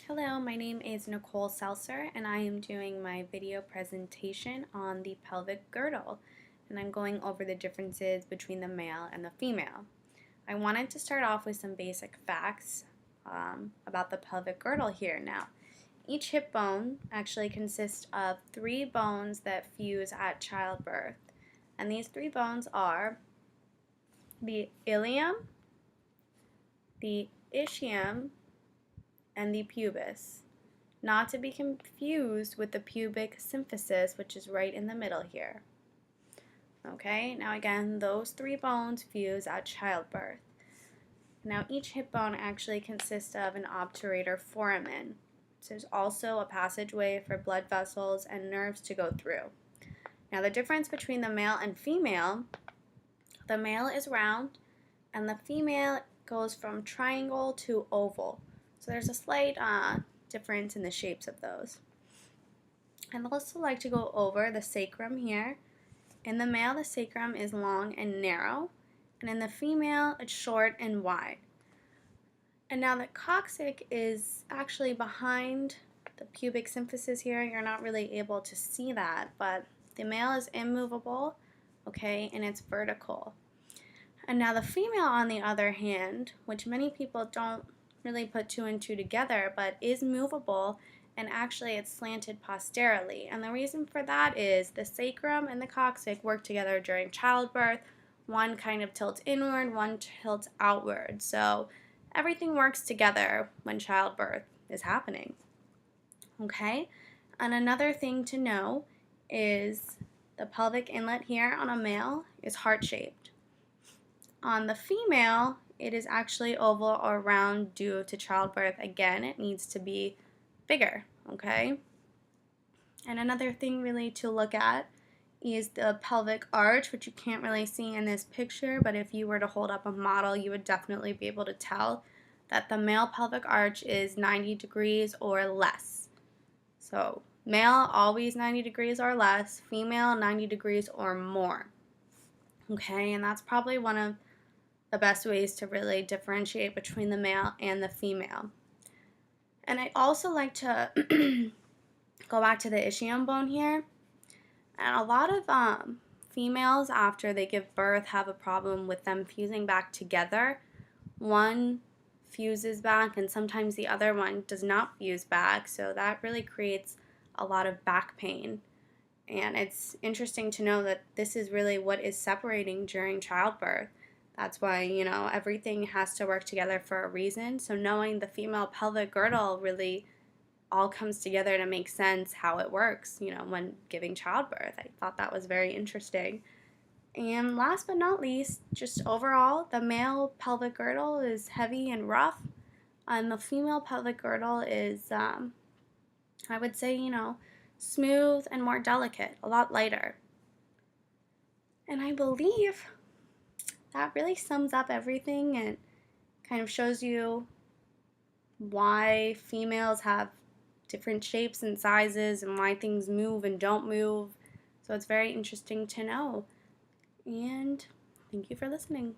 Hello, my name is Nicole Seltzer and I am doing my video presentation on the pelvic girdle, and I'm going over the differences between the male and the female. I wanted to start off with some basic facts about the pelvic girdle here. Now, each hip bone actually consists of 3 bones that fuse at childbirth, and these 3 bones are the ilium, the ischium, and the pubis, not to be confused with the pubic symphysis, which is right in the middle here. Okay, now again, those 3 bones fuse at childbirth. Now each hip bone actually consists of an obturator foramen. So there's also a passageway for blood vessels and nerves to go through. Now the difference between the male and female, the male is round and the female goes from triangle to oval. So there's a slight difference in the shapes of those. I'd also like to go over the sacrum here. In the male, the sacrum is long and narrow, and in the female, it's short and wide. And now the coccyx is actually behind the pubic symphysis here. You're not really able to see that, but the male is immovable, okay, and it's vertical. And now the female, on the other hand, which many people don't really put 2 and 2 together, but is movable, and actually it's slanted posteriorly. And the reason for that is the sacrum and the coccyx work together during childbirth. One kind of tilts inward, one tilts outward. So everything works together when childbirth is happening. Okay? And another thing to know is the pelvic inlet here on a male is heart-shaped. On the female, it is actually oval or round due to childbirth. Again, it needs to be bigger, okay? And another thing really to look at is the pelvic arch, which you can't really see in this picture, but if you were to hold up a model, you would definitely be able to tell that the male pelvic arch is 90 degrees or less. So male, always 90 degrees or less, female, 90 degrees or more. Okay, and that's probably one of the best ways to really differentiate between the male and the female. And I also like to go back to the ischium bone here. And a lot of females, after they give birth, have a problem with them fusing back together. One fuses back and sometimes the other one does not fuse back, so that really creates a lot of back pain. And it's interesting to know that this is really what is separating during childbirth. That's why, everything has to work together for a reason. So knowing the female pelvic girdle really all comes together to make sense how it works, when giving childbirth. I thought that was very interesting. And last but not least, just overall, the male pelvic girdle is heavy and rough, and the female pelvic girdle is, I would say, smooth and more delicate, a lot lighter. And I believe that really sums up everything and kind of shows you why females have different shapes and sizes and why things move and don't move. So it's very interesting to know. And thank you for listening.